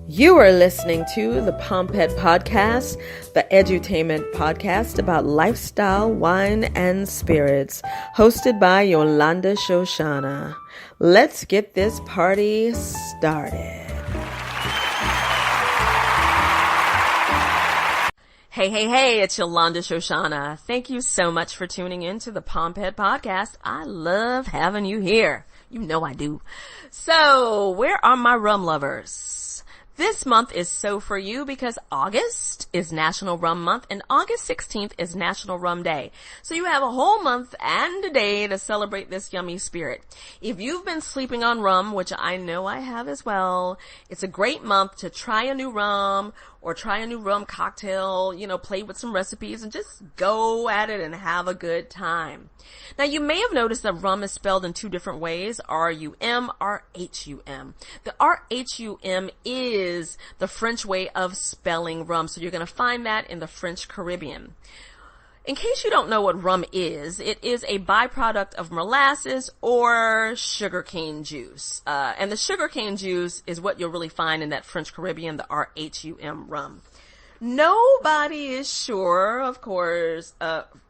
You are listening to the Pompette podcast, the edutainment podcast about lifestyle, wine, and spirits, hosted by Yolanda Shoshana. Let's get this party started. Hey, it's Yolanda Shoshana. Thank you so much for tuning in to the Pompette podcast. I love having you here. You know I do. So, where are my rum lovers? This month is so for you because August is National Rum Month and August 16th is National Rum Day. So you have a whole month and a day to celebrate this yummy spirit. If you've been sleeping on rum, which I know I have as well, it's a great month to try a new rum or try a new rum cocktail, play with some recipes and just go at it and have a good time. Now you may have noticed that rum is spelled in two different ways, R-U-M, R-H-U-M. The R-H-U-M is the French way of spelling rum, so you're going to find that in the French Caribbean. In case you don't know what rum is, it is a byproduct of molasses or sugarcane juice. And the sugarcane juice is what you'll really find in that French Caribbean, the R-H-U-M rum. Nobody is sure, of course,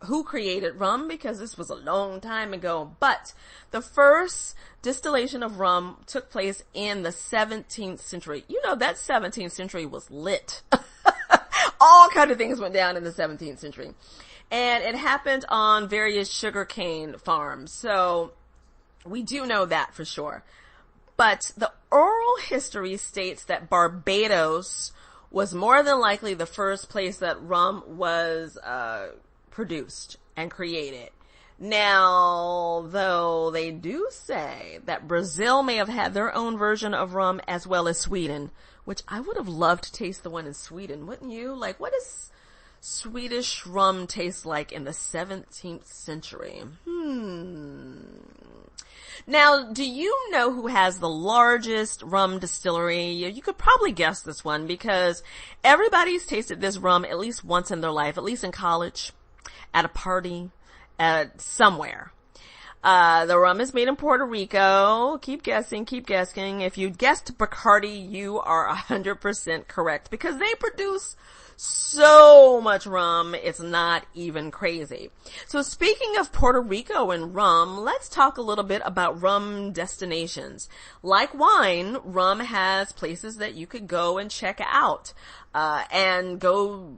who created rum because this was a long time ago, but the first distillation of rum took place in the 17th century. That 17th century was lit. All kind of things went down in the 17th century. And it happened on various sugarcane farms. So we do know that for sure. But the oral history states that Barbados was more than likely the first place that rum was produced and created. Now, though they do say that Brazil may have had their own version of rum as well as Sweden, which I would have loved to taste the one in Sweden, wouldn't you? Like, what does Swedish rum taste like in the 17th century? Now, do you know who has the largest rum distillery? You could probably guess this one because everybody's tasted this rum at least once in their life, at least in college, at a party, somewhere. The rum is made in Puerto Rico. Keep guessing. If you guessed Bacardi, you are 100% correct because they produce so much rum, it's not even crazy. So speaking of Puerto Rico and rum, let's talk a little bit about rum destinations. Like wine, rum has places that you could go and check out, and go,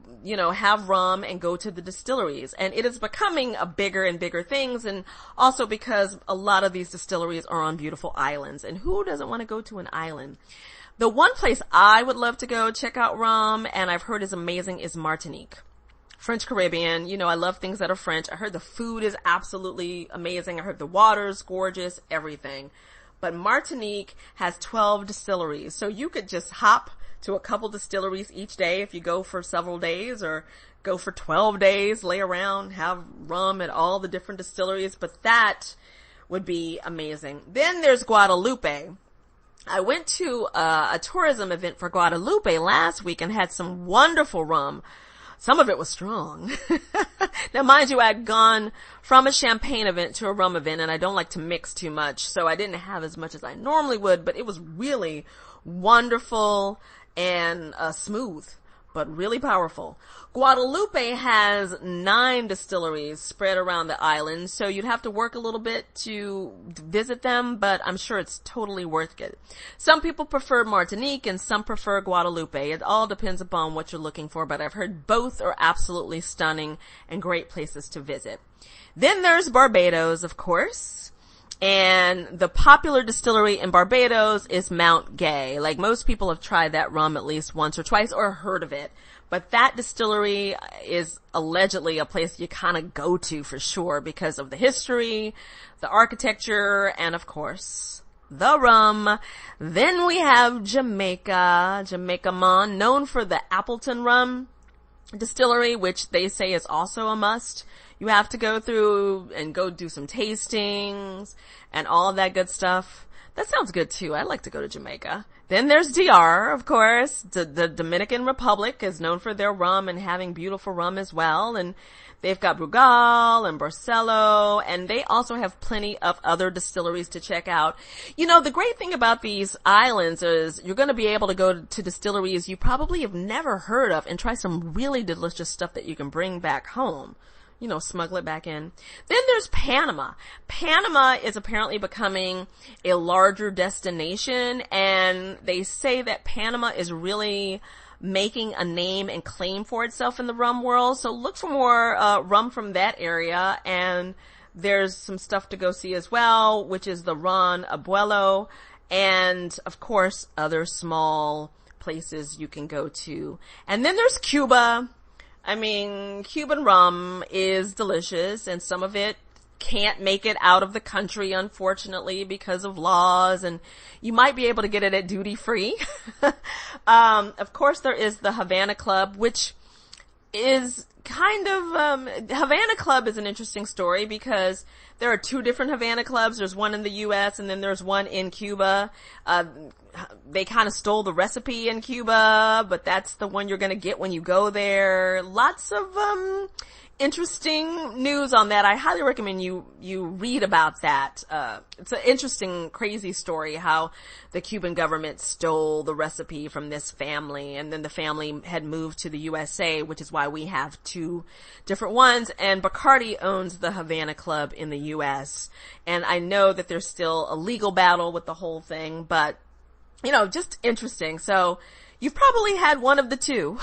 have rum and go to the distilleries. And it is becoming a bigger and bigger things, and also because a lot of these distilleries are on beautiful islands. And who doesn't want to go to an island? The one place I would love to go check out rum, and I've heard is amazing, is Martinique. French Caribbean. I love things that are French. I heard the food is absolutely amazing. I heard the water's gorgeous, everything. But Martinique has 12 distilleries. So you could just hop to a couple distilleries each day if you go for several days, or go for 12 days, lay around, have rum at all the different distilleries. But that would be amazing. Then there's Guadeloupe. I went to a tourism event for Guadeloupe last week and had some wonderful rum. Some of it was strong. Now, mind you, I had gone from a champagne event to a rum event, and I don't like to mix too much, so I didn't have as much as I normally would, but it was really wonderful and smooth, but really powerful. Guadeloupe has 9 distilleries spread around the island, so you'd have to work a little bit to visit them, but I'm sure it's totally worth it. Some people prefer Martinique and some prefer Guadeloupe. It all depends upon what you're looking for, but I've heard both are absolutely stunning and great places to visit. Then there's Barbados, of course. And the popular distillery in Barbados is Mount Gay. Like, most people have tried that rum at least once or twice or heard of it. But that distillery is allegedly a place you kind of go to for sure because of the history, the architecture, and of course, the rum. Then we have Jamaica Mon, known for the Appleton rum distillery, which they say is also a must. You have to go through and go do some tastings and all of that good stuff. That sounds good too. I'd like to go to Jamaica. Then there's DR, of course. The Dominican Republic is known for their rum and having beautiful rum as well. And they've got Brugal and Barcelo, and they also have plenty of other distilleries to check out. You know, the great thing about these islands is you're going to be able to go to distilleries you probably have never heard of and try some really delicious stuff that you can bring back home. You know, smuggle it back in. Then there's Panama. Panama is apparently becoming a larger destination, and they say that Panama is really making a name and claim for itself in the rum world. So look for more rum from that area. And there's some stuff to go see as well, which is the Ron Abuelo, and of course other small places you can go to. And then there's Cuba. I mean, Cuban rum is delicious, and some of it can't make it out of the country, unfortunately, because of laws, and you might be able to get it at duty free. Of course, there is the Havana Club, which is kind of, Havana Club is an interesting story because there are two different Havana Clubs. There's one in the U.S. and then there's one in Cuba. They kind of stole the recipe in Cuba, but that's the one you're going to get when you go there. Lots of, interesting news on that. I highly recommend you read about that. It's an interesting, crazy story how the Cuban government stole the recipe from this family, and then the family had moved to the USA, which is why we have two different ones. And Bacardi owns the Havana Club in the US. And I know that there's still a legal battle with the whole thing, but, you know, just interesting. So, you've probably had one of the two.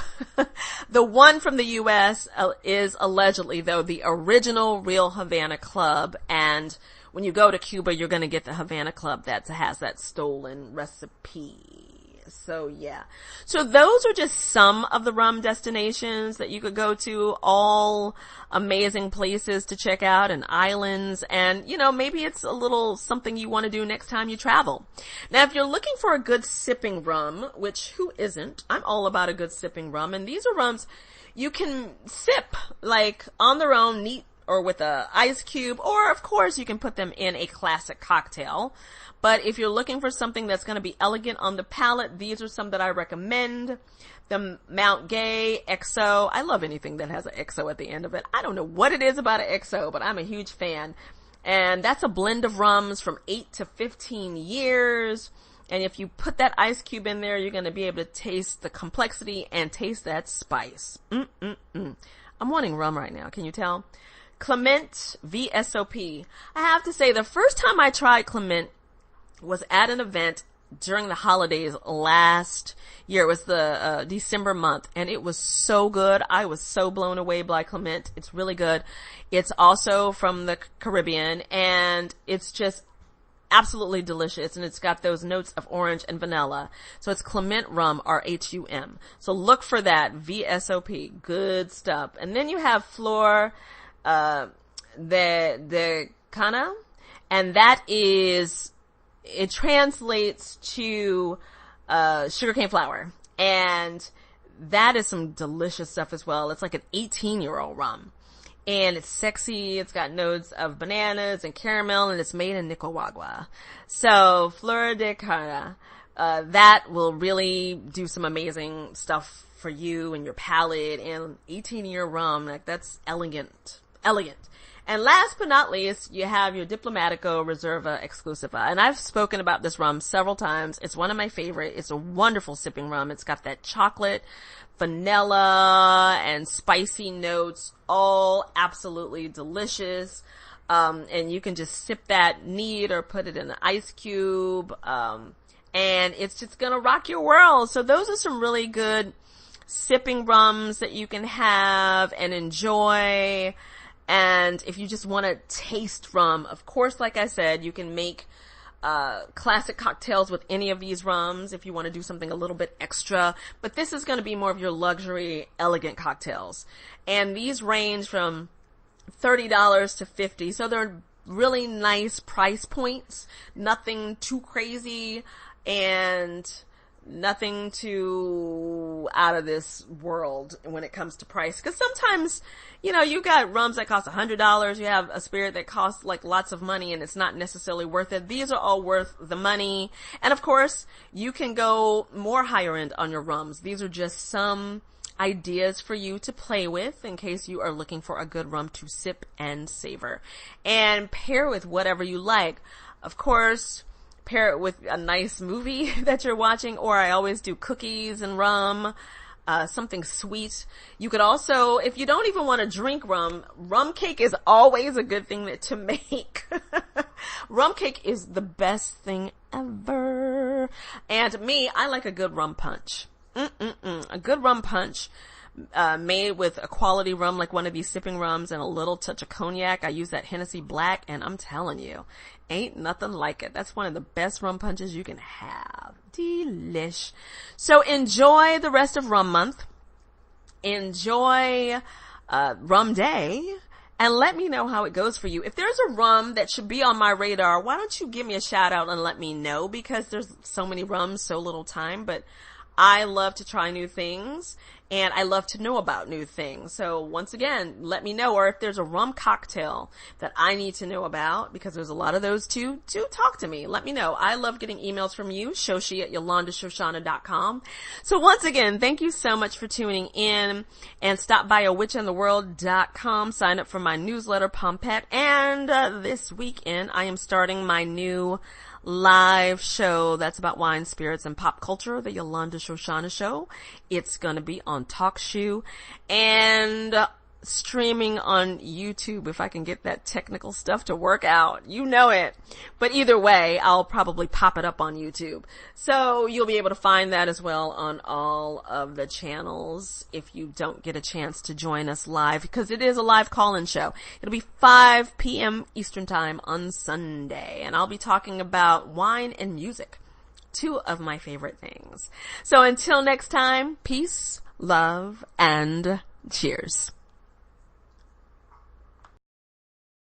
The one from the U.S. is allegedly, though, the original real Havana Club. And when you go to Cuba, you're going to get the Havana Club that has that stolen recipe. So, yeah. So those are just some of the rum destinations that you could go to. All amazing places to check out and islands. And, you know, maybe it's a little something you want to do next time you travel. Now, if you're looking for a good sipping rum, which who isn't? I'm all about a good sipping rum. And these are rums you can sip like on their own, neat or with a ice cube, or of course you can put them in a classic cocktail. But if you're looking for something that's going to be elegant on the palate, these are some that I recommend. The Mount Gay XO. I love anything that has an XO at the end of it. I don't know what it is about an XO, but I'm a huge fan. And that's a blend of rums from 8 to 15 years. And if you put that ice cube in there, you're going to be able to taste the complexity and taste that spice. I'm wanting rum right now. Can you tell? Clément VSOP. I have to say, the first time I tried Clément was at an event during the holidays last year. It was the December month, and it was so good. I was so blown away by Clément. It's really good. It's also from the Caribbean, and it's just absolutely delicious, and it's got those notes of orange and vanilla. So it's Clément Rum, RHUM. So look for that, VSOP. Good stuff. And then you have Flor de Cana, and that is, it translates to sugarcane flour, and that is some delicious stuff as well. It's like an 18-year-old rum, and it's sexy. It's got notes of bananas and caramel, and it's made in Nicaragua. So Flor de Cana, that will really do some amazing stuff for you and your palate. And 18-year rum, like, that's elegant. And last but not least, you have your Diplomatico Reserva Exclusiva. And I've spoken about this rum several times. It's one of my favorite. It's a wonderful sipping rum. It's got that chocolate, vanilla, and spicy notes, all absolutely delicious. And you can just sip that neat or put it in an ice cube. And it's just gonna rock your world. So those are some really good sipping rums that you can have and enjoy. And if you just want to taste rum, of course, like I said, you can make classic cocktails with any of these rums if you want to do something a little bit extra. But this is going to be more of your luxury, elegant cocktails. And these range from $30 to $50. So they're really nice price points. Nothing too crazy. And Nothing too out of this world when it comes to price. Because sometimes, you got rums that cost $100. You have a spirit that costs like lots of money and it's not necessarily worth it. These are all worth the money. And of course, you can go more higher end on your rums. These are just some ideas for you to play with in case you are looking for a good rum to sip and savor. And pair with whatever you like. Of course, pair it with a nice movie that you're watching, or I always do cookies and rum, something sweet. You could also, if you don't even want to drink rum cake is always a good thing to make. Rum cake is the best thing ever. And me, I like a good rum punch. A good rum punch, made with a quality rum like one of these sipping rums and a little touch of cognac. I use that Hennessy Black, and I'm telling you, ain't nothing like it. That's one of the best rum punches you can have. Delish. So enjoy the rest of Rum Month. Enjoy Rum Day. And let me know how it goes for you. If there's a rum that should be on my radar, why don't you give me a shout out and let me know? Because there's so many rums, so little time. But I love to try new things, and I love to know about new things. So once again, let me know. Or if there's a rum cocktail that I need to know about, because there's a lot of those too, do talk to me. Let me know. I love getting emails from you, Shoshi@YolandaShoshana.com. So once again, thank you so much for tuning in, and stop by awitchintheworld.com. Sign up for my newsletter, Pompette. And this weekend, I am starting my new live show that's about wine, spirits, and pop culture, the Yolanda Shoshana Show. It's gonna be on TalkShoe and streaming on YouTube if I can get that technical stuff to work out. You know it. But either way, I'll probably pop it up on YouTube. So you'll be able to find that as well on all of the channels if you don't get a chance to join us live, because it is a live call-in show. It'll be 5 p.m. Eastern Time on Sunday, and I'll be talking about wine and music, two of my favorite things. So until next time, peace, love, and cheers.